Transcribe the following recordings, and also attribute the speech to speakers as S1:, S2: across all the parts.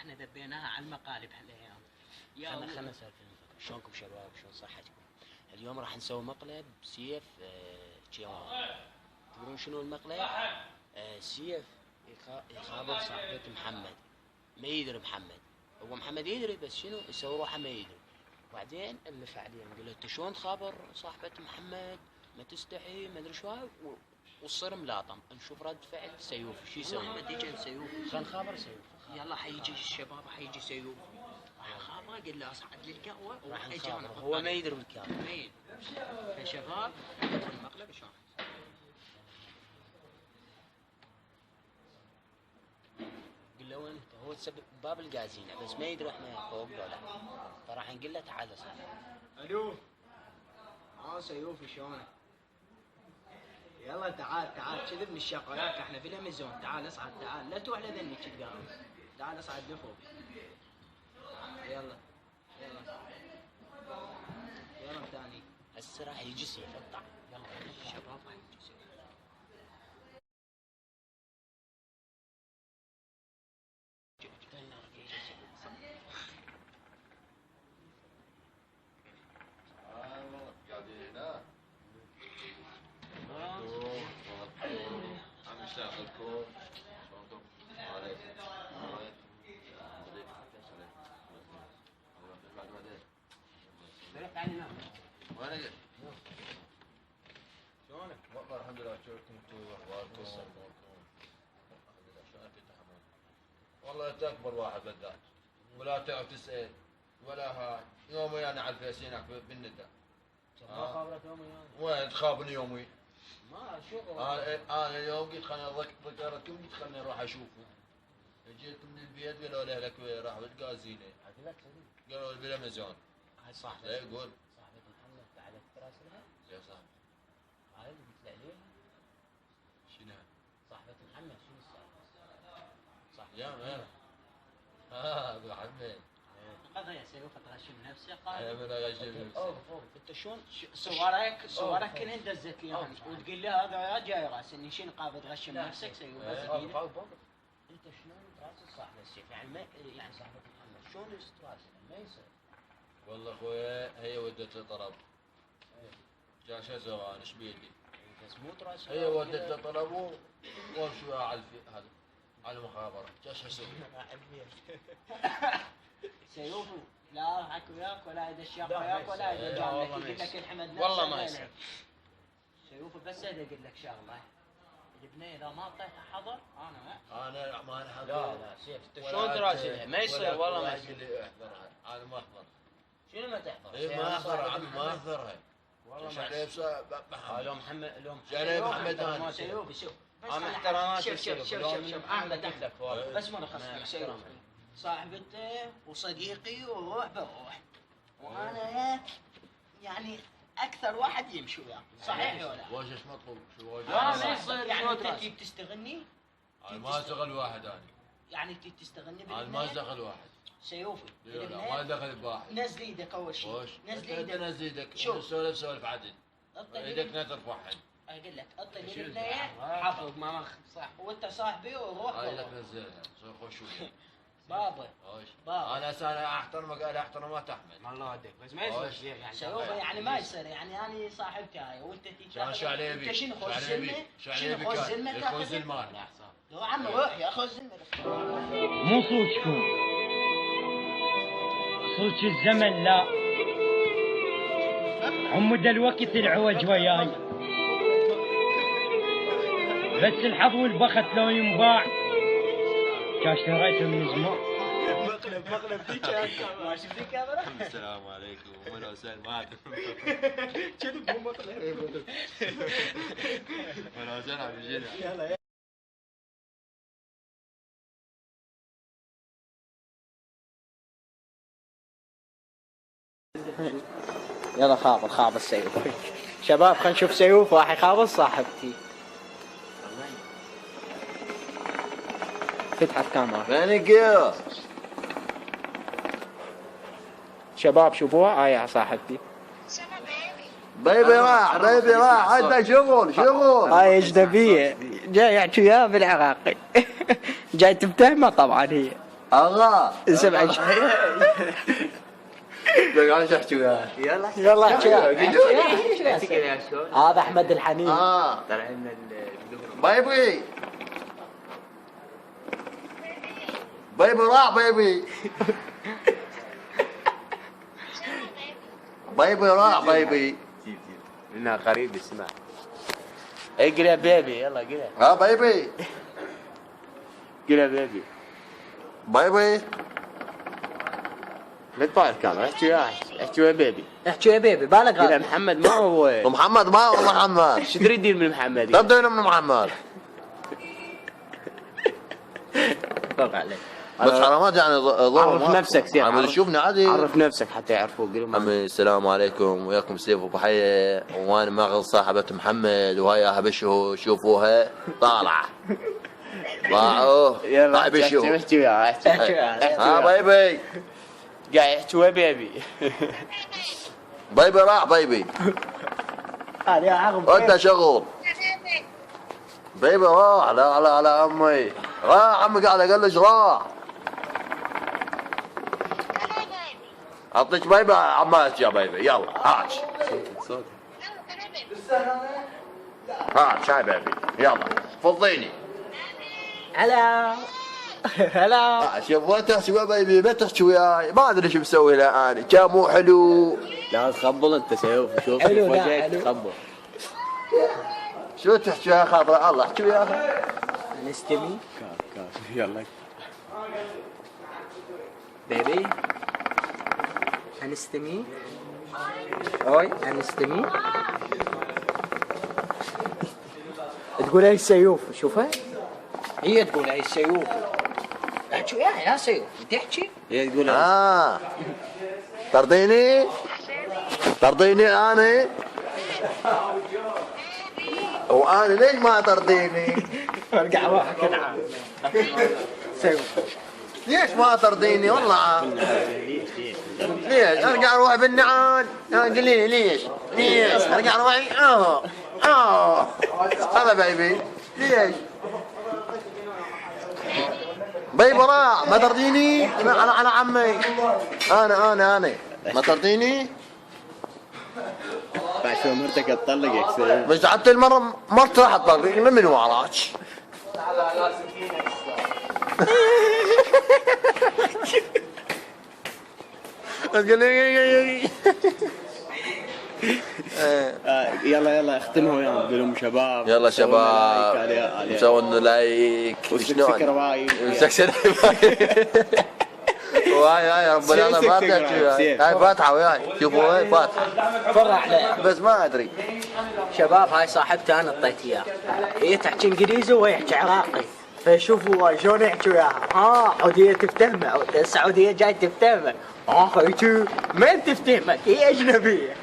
S1: احنا ذبيناها على المقالب هالايام.
S2: خلنا نسولف شلونكم شباب؟ شلون صحتكم؟ اليوم راح نسوي مقلب سيف جيوان. تدرون شنو المقلب؟ سيف يخابر صاحبة محمد، ما يدري محمد، هو محمد يدري بس شنو يسوي روحه ما يدري. وبعدين اللف عليه نقول له انت شلون تخابر صاحبة محمد؟ ما تستحي ما ادري شو، وتصير ملاطم. نشوف رد فعل سيوف شو يسوي.
S1: احمد يجي سيوف،
S2: خلينا نخابر سيوف.
S1: يلا حيجي الشباب حيجي سيوف، راح خابره قل له اصعد لي القهوه
S2: راح
S1: وراح
S2: نخابر هو ما يدري بالكامل.
S1: ما يدري. فشباب المقلب شلون
S2: قل له وين انت؟ هو تسبب باب القازينه بس ما يدري احنا فوق ولا، فراح نقول له تعال صاحبي.
S1: الو سيوف شلونك؟ يلا تعال كذب من الشقاياك، احنا في الامازون. تعال اصعد، تعال لا تروح لذني كذا، تعال اصعد لفوق. يلا ثاني
S2: هسه راح يجي سيف اطلع.
S1: يلا الشباب راح يجي سيف.
S3: شلونك؟ والله الحمد لله. شلونكم انتم واخباركم؟ والله انت اكبر واحد بالذات، ولا تعرف تسال ولا هاي. يومي انا على الفيس هناك بالندى.
S2: ما خابرك يومي
S3: وين تخابرني يومي؟
S2: ما شغل.
S3: انا اليوم قلت خليني ذكرتكم، قلت خليني اروح اشوفه. جيت من البيت قالوا لي لك وين راح بالقازينه. قالوا لي بالامازون.
S2: هاي صاحبة.
S3: لا يقول
S2: صاحبة محمد تعالت تراسلها؟
S3: يا صاحبي.
S2: هاي اللي قلت له عليها.
S3: شنو؟
S2: صاحبة محمد شنو السالفة؟ صاحبة
S3: يا مان. ابو محمد.
S1: هذا يا سيوف تغشم نفسه
S3: انا
S1: قال
S3: من اغشم
S2: اوف انت شلون
S1: صورك كلهن دزت لي وتقول لي هذا يا جاي راس اني شنو قاعد تغشم نفسك سيوف بس
S2: انت شلون تراسل صاحبة السيف؟ يعني ما يعني صاحبة محمد شلون تراسل؟ ما يصير.
S3: والله اخويا هي ودته طلب. جا شو اسوي انا ايش بيدي؟
S2: بس مو تراسل.
S3: هي ودته طلبوا وامشوا على هذا على المخابره. جا شو اسوي؟
S1: سيوف لا راح وياك ولا يدشاك وياك ولا يدجامك يقول لك الحمد نفسه.
S2: والله ما يصير.
S1: سيوف بس اقول لك شغله، البنيه اذا ما اعطيتها حظر
S3: انا ما انا حاضر.
S2: لا سيف انت شلون تراسلها؟ ما يصير والله ما يصير.
S3: احضرها انا ما احضر.
S2: شنو ما تحضر؟
S3: اي ما احضر عمي ما احضرها.
S2: والله
S3: ايش
S2: ما
S3: عليه
S2: يصير.
S3: محمد؟
S2: لو محمد
S3: عليه محمد انا.
S1: سيوف شوف
S2: انا احترامات
S1: شوف
S2: احمد قلت لك والله
S1: بس ما نخصك سيوف صاحبته وصديقي وروح بروح، وانا يعني اكثر واحد يمشي وياه. صحيح ولا؟
S3: واش ايش مطلوب؟ شو واجه؟
S1: ما يصير يعني انت تجي تستغني.
S3: انا ما اشتغل واحد انا.
S1: يعني تجي تستغني
S3: انا ما اشتغل واحد.
S1: سيوفي
S3: لا ما دخل بواحد.
S1: نزل ايدك اول شيء.
S3: نزل ايدك. نزل ايدك.
S1: شوف
S3: سولف عدل. ايدك لا ترفعهن.
S1: اقول لك اطلق البنيه حفظ ما مخ صح وانت صاحبي وروح.
S3: ايدك نزلها خوش وياك.
S1: بابا
S3: انا احترمك، انا احترامات احمد.
S2: الله يهديك بس ما يصير يعني.
S1: سيوفي يعني ما يصير يعني انا صاحبتي هاي وانت تيجي
S3: شو عليه بك؟
S1: انت شنو خوش زلمه؟
S3: شنو
S1: خوش زلمه
S3: خوش زلمان.
S1: لو عم روح يا خوش زلمه.
S4: مو صوتكم صوت الزمن لا عمد الوقت العوج وياي، بس الحظ والبخت لو ينباع كاش اشتريته من زمان.
S1: مقلب فيك يا ما شفت الكاميرا.
S3: السلام عليكم واهلا وسهلا معكم.
S1: كذب مو مقلب.
S3: اهلا وسهلا بجينا.
S1: يلا
S2: يلا خابر سيوف. شباب خلينا نشوف سيوف راح يخابر صاحبتي. فتحت كاميرا.
S3: فينك يا
S2: شباب شوفوها هاي صاحبتي.
S3: بيبي راح عندك شغل.
S2: هاي اجنبيه جاي يحكي وياها بالعراقي. جاي تفتهمها طبعا هي.
S3: اغا
S2: سمع
S3: قاعد احكي وياه
S2: يلا احكي هذا احمد الحنين
S3: طالعين من بايبي بايبي راح بايبي بايبي راح بايبي
S2: انها قريب اسمع اقرا يا بيبي يلا قرا
S3: ها بايبي
S2: قرا بيبي
S3: بايبي
S2: لا تطالع الكاميرا احكي يا بيبي
S1: احكي يا بيبي بالك
S2: قرا محمد ما هو
S3: محمد ما هو محمد
S2: شو تريد من محمد؟
S3: تبدأ من محمد
S2: فوق عليك
S3: بس حرامات يعني
S2: عرف نفسك سيف
S3: عم تشوفني عادي
S2: عرف نفسك حتى يعرفوك
S3: عمي السلام عليكم وياكم سيف وبحية وانا ماخذ صاحبة محمد وهاي هبشه شوفوها طالعة طلعوا
S2: يلا
S3: بشو
S2: احكي وياه
S3: ها بايبي
S2: قاعد يحكي ويا بيبي
S3: بايبي راح بايبي
S1: هذا عقب
S3: انت شغل بايبي راح لا عمي راح عمي قاعد اقلش راح اعطيك بايبي عمات يا بايبي يلا هاش هاش هاي بايبي يلا فضيني
S1: هلا هلا
S3: شوف وين تحكي ويا بايبي ما تحكي وياي ما ادري شو مسوي له انا كان مو حلو
S2: لا تخبل انت سيف شوف
S1: حلو، لا،
S2: وجهك
S1: حلو.
S2: تخبل
S3: شو تحكي يا خاطر الله احكي وياها
S1: نستمي
S2: كاف يلا
S1: بيبي هنستمي اوي هنستمي تقول هاي السيوف شوفها هي تقول هاي السيوف احكي وياها يا سيوف تحكي
S2: هي تقول
S3: ترضيني انا وانا ليش ما ترضيني
S1: ارجع واحد كنعان سيوف
S3: ليش ما ترضيني والله ليش ارجع اروح بالنعال قل لي ليش ارجع اروح هذا بايبي ليش بايبي راح ما ترضيني على عمي انا ما ترضيني
S2: بعد شو مرتك تطلقك سيف
S3: بس حتى المرة مرت راح تطلقني من وراك
S2: يلا اختمها وياهم قول لهم شباب
S3: يلا شباب مسوون لايك
S2: وسكسك رواي
S3: هاي رب العالمين فاتحة هاي فاتحة وياي شوفوا هاي فاتحة
S1: فرح له
S3: بس ما ادري
S1: شباب هاي صاحبتي انا اعطيت اياها هي تحكي انجليزي وهي يحكي عراقي فشوفوا شلون يحكي وياها عودية تفتهمه السعودية جاي تفتهمه هيك ما تفتهمك هي اجنبية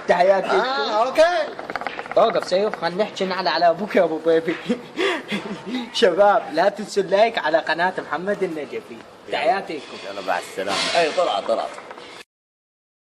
S1: تحياتي
S3: اوكي
S1: اوقف سيف خلينا نحكي على ابوك يا ابو بيبي شباب لا تنسوا اللايك على قناة محمد النجفي تحياتي لكم
S2: يلا مع السلامة
S3: اي طلعت